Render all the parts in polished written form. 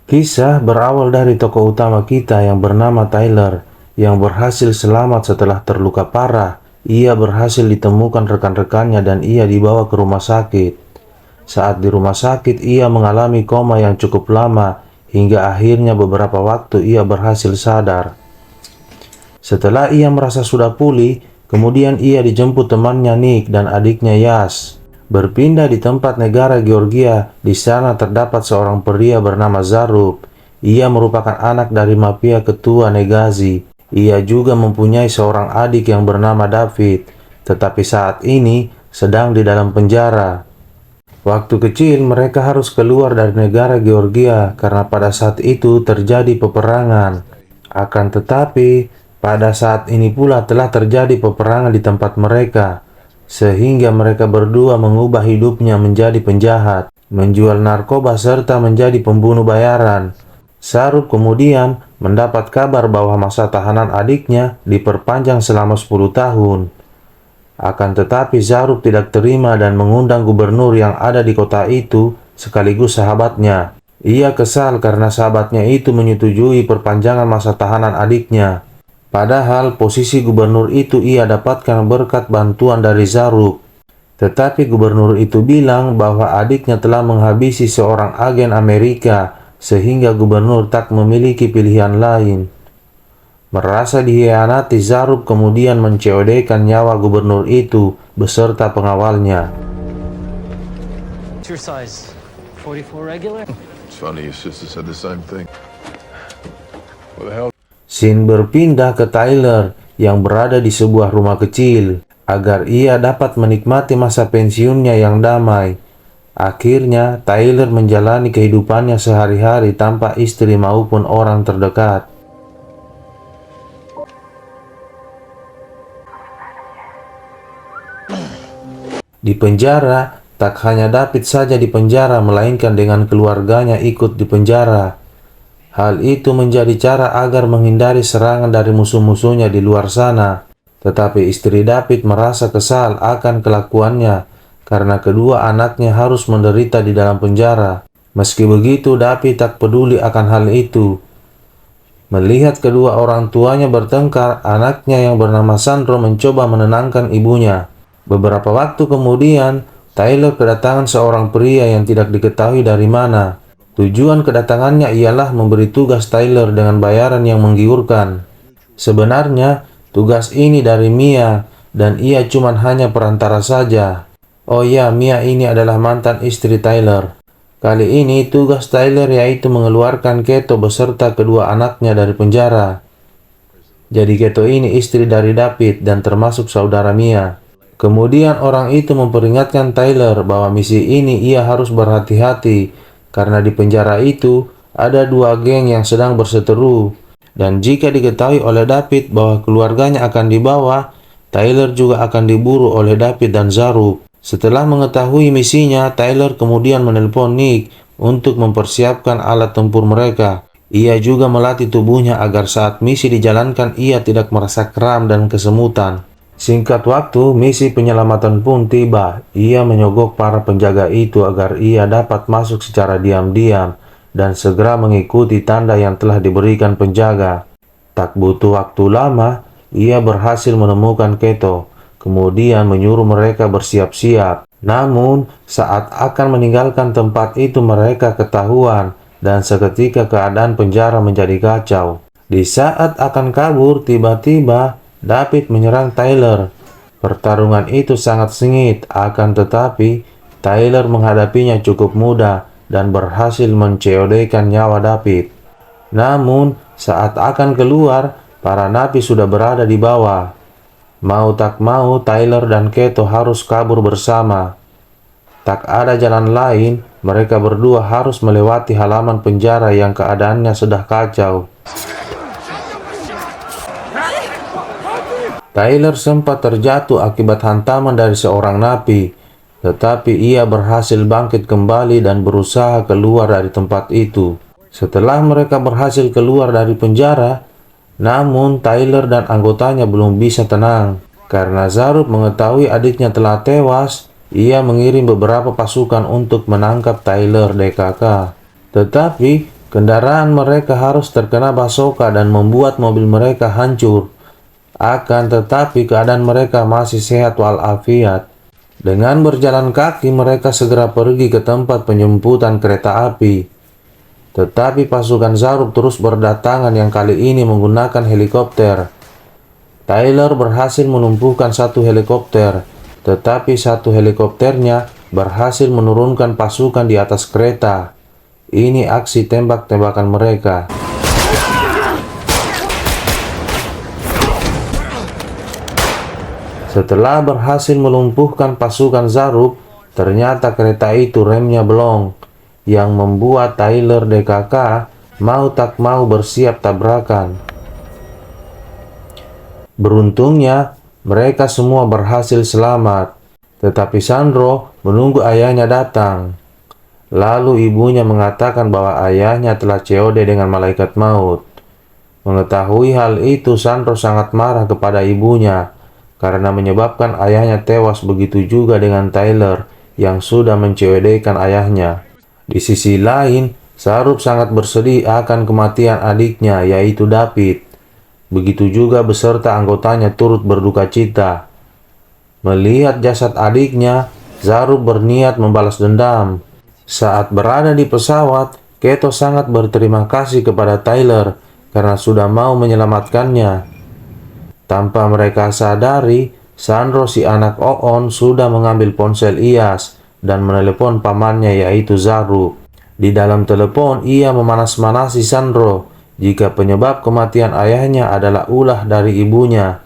Kisah berawal dari tokoh utama kita yang bernama Tyler, yang berhasil selamat setelah terluka parah. Ia berhasil ditemukan rekan-rekannya dan ia dibawa ke rumah sakit. Saat di rumah sakit, ia mengalami koma yang cukup lama, hingga akhirnya beberapa waktu ia berhasil sadar. Setelah ia merasa sudah pulih, kemudian ia dijemput temannya Nick dan adiknya Yas. Berpindah di tempat negara Georgia, di sana terdapat seorang pria bernama Zarub. Ia merupakan anak dari mafia ketua Negazi. Ia juga mempunyai seorang adik yang bernama David, tetapi saat ini sedang di dalam penjara. Waktu kecil mereka harus keluar dari negara Georgia karena pada saat itu terjadi peperangan. Akan tetapi, pada saat ini pula telah terjadi peperangan di tempat mereka, sehingga mereka berdua mengubah hidupnya menjadi penjahat, menjual narkoba serta menjadi pembunuh bayaran. Zarub kemudian mendapat kabar bahwa masa tahanan adiknya diperpanjang selama 10 tahun. Akan tetapi Zarub tidak terima dan mengundang gubernur yang ada di kota itu sekaligus sahabatnya. Ia kesal karena sahabatnya itu menyetujui perpanjangan masa tahanan adiknya. Padahal posisi gubernur itu ia dapatkan berkat bantuan dari Zarub. Tetapi gubernur itu bilang bahwa adiknya telah menghabisi seorang agen Amerika, sehingga gubernur tak memiliki pilihan lain. Merasa dikhianati, Zarub kemudian menceodekan nyawa gubernur itu beserta pengawalnya. What's your size? 44 regular? It's funny, your sister said the same thing. What the hell? Scene berpindah ke Tyler yang berada di sebuah rumah kecil agar ia dapat menikmati masa pensiunnya yang damai. Akhirnya, Tyler menjalani kehidupannya sehari-hari tanpa istri maupun orang terdekat. Di penjara, tak hanya David saja di penjara, melainkan dengan keluarganya ikut di penjara. Hal itu menjadi cara agar menghindari serangan dari musuh-musuhnya di luar sana. Tetapi istri David merasa kesal akan kelakuannya karena kedua anaknya harus menderita di dalam penjara. Meski begitu, David tak peduli akan hal itu. Melihat kedua orang tuanya bertengkar, anaknya yang bernama Sandro mencoba menenangkan ibunya. Beberapa waktu kemudian, Tyler kedatangan seorang pria yang tidak diketahui dari mana. Tujuan kedatangannya ialah memberi tugas Tyler dengan bayaran yang menggiurkan. Sebenarnya, tugas ini dari Mia, dan ia cuma hanya perantara saja. Oh ya, Mia ini adalah mantan istri Tyler. Kali ini tugas Tyler yaitu mengeluarkan Keto beserta kedua anaknya dari penjara. Jadi Keto ini istri dari David dan termasuk saudara Mia. Kemudian orang itu memperingatkan Tyler bahwa misi ini ia harus berhati-hati, karena di penjara itu ada dua geng yang sedang berseteru. Dan jika diketahui oleh David bahwa keluarganya akan dibawa, Tyler juga akan diburu oleh David dan Zarub. Setelah mengetahui misinya, Tyler kemudian menelpon Nick untuk mempersiapkan alat tempur mereka. Ia juga melatih tubuhnya agar saat misi dijalankan ia tidak merasa kram dan kesemutan. Singkat waktu, misi penyelamatan pun tiba. Ia menyogok para penjaga itu agar ia dapat masuk secara diam-diam dan segera mengikuti tanda yang telah diberikan penjaga. Tak butuh waktu lama, ia berhasil menemukan Keto, kemudian menyuruh mereka bersiap-siap. Namun, saat akan meninggalkan tempat itu mereka ketahuan dan seketika keadaan penjara menjadi kacau. Di saat akan kabur, tiba-tiba David menyerang Tyler. Pertarungan itu sangat sengit, akan tetapi Tyler menghadapinya cukup mudah dan berhasil menceodekan nyawa David. Namun, saat akan keluar, para napi sudah berada di bawah. Mau tak mau, Tyler dan Keto harus kabur bersama. Tak ada jalan lain, mereka berdua harus melewati halaman penjara yang keadaannya sudah kacau. Tyler sempat terjatuh akibat hantaman dari seorang napi, tetapi ia berhasil bangkit kembali dan berusaha keluar dari tempat itu. Setelah mereka berhasil keluar dari penjara, namun Tyler dan anggotanya belum bisa tenang. Karena Zarub mengetahui adiknya telah tewas, ia mengirim beberapa pasukan untuk menangkap Tyler DKK. Tetapi Kendaraan mereka harus terkena basoka dan membuat mobil mereka hancur. Akan tetapi keadaan mereka masih sehat walafiat. Dengan berjalan kaki mereka segera pergi ke tempat penjemputan kereta api. Tetapi pasukan Zarub terus berdatangan yang kali ini menggunakan helikopter. Tyler berhasil menumpukan satu helikopter, tetapi satu helikopternya berhasil menurunkan pasukan di atas kereta. Ini aksi tembak-tembakan mereka. Setelah berhasil melumpuhkan pasukan Zarub, ternyata kereta itu remnya belong, yang membuat Tyler DKK mau tak mau bersiap tabrakan. Beruntungnya, mereka semua berhasil selamat, tetapi Sandro menunggu ayahnya datang. Lalu ibunya mengatakan bahwa ayahnya telah COD dengan malaikat maut. Mengetahui hal itu, Sandro sangat marah kepada ibunya karena menyebabkan ayahnya tewas, begitu juga dengan Tyler yang sudah men-COD-kan ayahnya. Di sisi lain, Zarub sangat bersedih akan kematian adiknya, yaitu David. Begitu juga beserta anggotanya turut berduka cita. Melihat jasad adiknya, Zarub berniat membalas dendam. Saat berada di pesawat, Keto sangat berterima kasih kepada Tyler karena sudah mau menyelamatkannya. Tanpa mereka sadari, Sandro si anak Oon sudah mengambil ponsel Iyas dan menelepon pamannya yaitu Zarub. Di dalam telepon, ia memanas-manasi Sandro jika penyebab kematian ayahnya adalah ulah dari ibunya.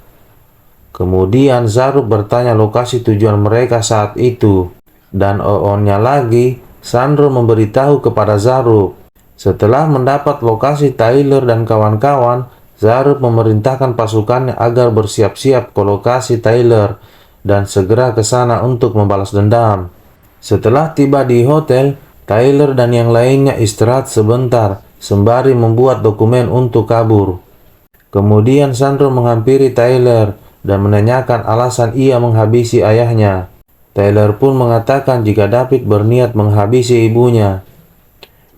Kemudian Zarub bertanya lokasi tujuan mereka saat itu, dan Oonnya lagi, Sandro memberitahu kepada Zarub. Setelah mendapat lokasi Tyler dan kawan-kawan, Zarub memerintahkan pasukannya agar bersiap-siap ke lokasi Tyler dan segera ke sana untuk membalas dendam. Setelah tiba di hotel, Tyler dan yang lainnya istirahat sebentar sembari membuat dokumen untuk kabur. Kemudian Sandro menghampiri Tyler dan menanyakan alasan ia menghabisi ayahnya. Tyler pun mengatakan jika David berniat menghabisi ibunya.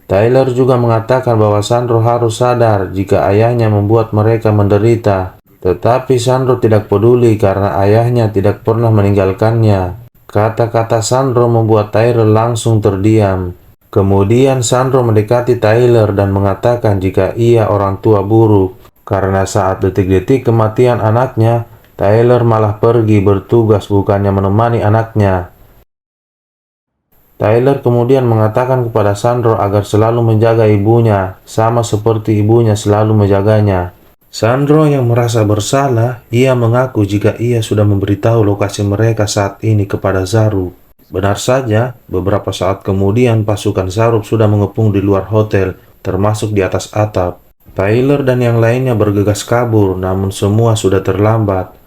Tyler juga mengatakan bahwa Sandro harus sadar jika ayahnya membuat mereka menderita. Tetapi Sandro tidak peduli karena ayahnya tidak pernah meninggalkannya. Kata-kata Sandro membuat Tyler langsung terdiam. Kemudian Sandro mendekati Tyler dan mengatakan jika ia orang tua buruk. Karena saat detik-detik kematian anaknya, Tyler malah pergi bertugas bukannya menemani anaknya. Tyler kemudian mengatakan kepada Sandro agar selalu menjaga ibunya, sama seperti ibunya selalu menjaganya. Sandro yang merasa bersalah, ia mengaku jika ia sudah memberitahu lokasi mereka saat ini kepada Zarub. Benar saja, beberapa saat kemudian pasukan Zarub sudah mengepung di luar hotel, termasuk di atas atap. Tyler dan yang lainnya bergegas kabur, namun semua sudah terlambat.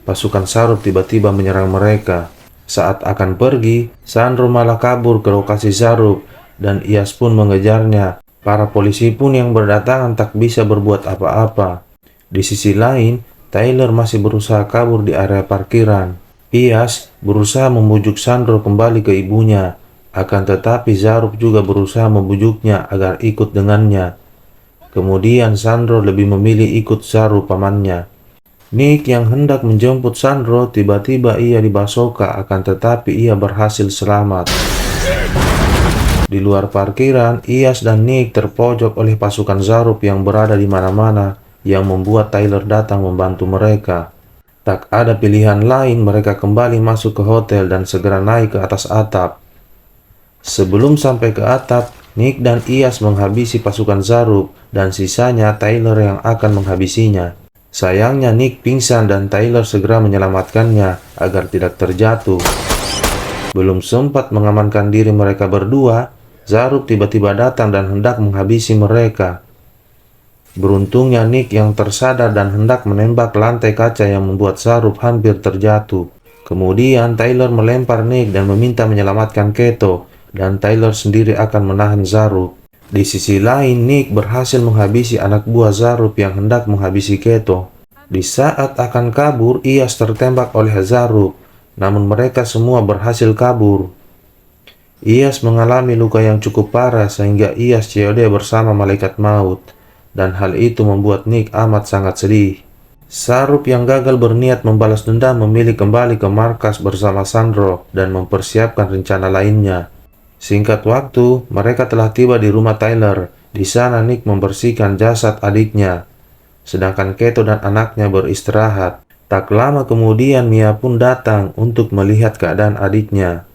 Pasukan Zarub tiba-tiba menyerang mereka. Saat akan pergi, Sandro malah kabur ke lokasi Zarub dan Iyas pun mengejarnya. Para polisi pun yang berdatangan tak bisa berbuat apa-apa. Di sisi lain, Tyler masih berusaha kabur di area parkiran. Iyas berusaha membujuk Sandro kembali ke ibunya, akan tetapi Zarub juga berusaha membujuknya agar ikut dengannya. Kemudian Sandro lebih memilih ikut Zarub pamannya. Nick yang hendak menjemput Sandro, tiba-tiba ia dibasoka, akan tetapi ia berhasil selamat. Di luar parkiran, Iyas dan Nick terpojok oleh pasukan Zarub yang berada di mana-mana, yang membuat Tyler datang membantu mereka. Tak ada pilihan lain, mereka kembali masuk ke hotel dan segera naik ke atas atap. Sebelum sampai ke atap, Nick dan Iyas menghabisi pasukan Zarub dan sisanya Tyler yang akan menghabisinya. Sayangnya Nick pingsan dan Tyler segera menyelamatkannya agar tidak terjatuh. Belum sempat mengamankan diri mereka berdua, Zarub tiba-tiba datang dan hendak menghabisi mereka. Beruntungnya Nick yang tersadar dan hendak menembak lantai kaca yang membuat Zarub hampir terjatuh. Kemudian Tyler melempar Nick dan meminta menyelamatkan Keto, dan Tyler sendiri akan menahan Zarub. Di sisi lain, Nick berhasil menghabisi anak buah Zarub yang hendak menghabisi Keto. Di saat akan kabur, Iyas tertembak oleh Zarub, namun mereka semua berhasil kabur. Iyas mengalami luka yang cukup parah sehingga Iyas COD bersama malaikat maut, dan hal itu membuat Nick amat sangat sedih. Sarup yang gagal berniat membalas dendam memilih kembali ke markas bersama Sandro dan mempersiapkan rencana lainnya. Singkat waktu, mereka telah tiba di rumah Tyler. Di sana Nick membersihkan jasad adiknya, sedangkan Keto dan anaknya beristirahat. Tak lama kemudian Mia pun datang untuk melihat keadaan adiknya.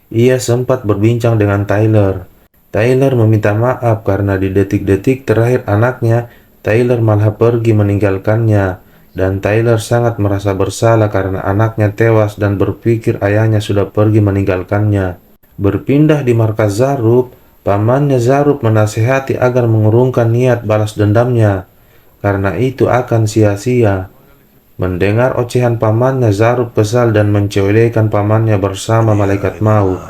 Ia sempat berbincang dengan Tyler. Tyler meminta maaf karena di detik-detik terakhir anaknya, Tyler malah pergi meninggalkannya. Dan Tyler sangat merasa bersalah karena anaknya tewas dan berpikir ayahnya sudah pergi meninggalkannya. Berpindah di markas Zarup, pamannya Zarup menasihati agar mengurungkan niat balas dendamnya, karena itu akan sia-sia. Mendengar ocehan pamannya, Zarup kesal dan mencewekan pamannya bersama malaikat maut.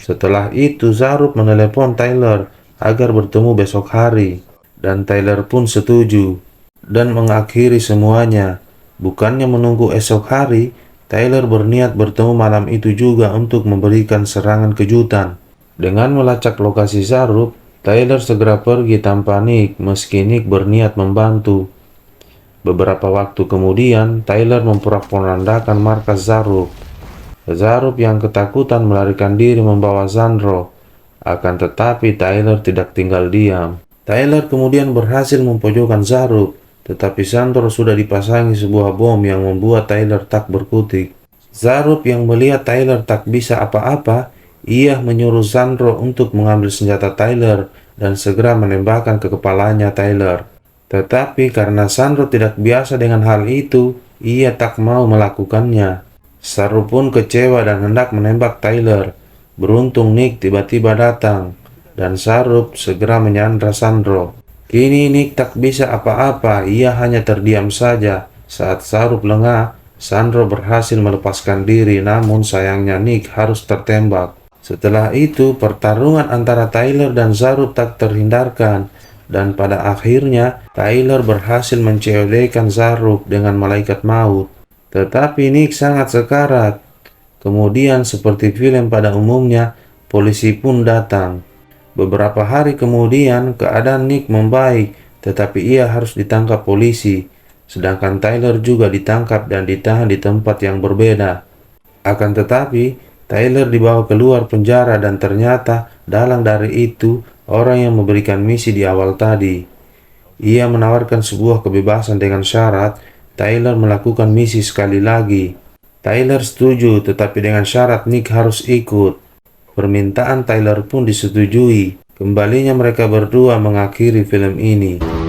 Setelah itu, Zarup menelepon Tyler agar bertemu besok hari, dan Tyler pun setuju dan mengakhiri semuanya. Bukannya menunggu esok hari, Tyler berniat bertemu malam itu juga untuk memberikan serangan kejutan. Dengan melacak lokasi Zarup, Tyler segera pergi tanpa Nick, meski Nick berniat membantu. Beberapa waktu kemudian, Tyler memporak-porandakan markas Zarup. Zarup yang ketakutan melarikan diri membawa Sandro. Akan tetapi Tyler tidak tinggal diam. Tyler kemudian berhasil memojokkan Zarup, tetapi Sandro sudah dipasangi sebuah bom yang membuat Tyler tak berkutik. Zarup yang melihat Tyler tak bisa apa-apa, ia menyuruh Sandro untuk mengambil senjata Tyler dan segera menembakkan ke kepalanya Tyler. Tetapi karena Sandro tidak biasa dengan hal itu, ia tak mau melakukannya. Saru pun kecewa dan hendak menembak Tyler. Beruntung Nick tiba-tiba datang, dan Sarup segera menyandra Sandro. Kini Nick tak bisa apa-apa, ia hanya terdiam saja. Saat Sarup lengah, Sandro berhasil melepaskan diri, namun sayangnya Nick harus tertembak. Setelah itu, pertarungan antara Tyler dan Zarup tak terhindarkan, dan pada akhirnya Tyler berhasil mencewekan Zarup dengan malaikat maut. Tetapi Nick sangat sekarat. Kemudian seperti film pada umumnya, polisi pun datang. Beberapa hari kemudian keadaan Nick membaik, tetapi ia harus ditangkap polisi. Sedangkan Tyler juga ditangkap dan ditahan di tempat yang berbeda. Akan tetapi, Tyler dibawa keluar penjara dan ternyata dalang dari itu orang yang memberikan misi di awal tadi. Ia menawarkan sebuah kebebasan dengan syarat Tyler melakukan misi sekali lagi. Tyler setuju, tetapi dengan syarat Nick harus ikut. Permintaan Tyler pun disetujui. Kembalinya mereka berdua mengakhiri film ini.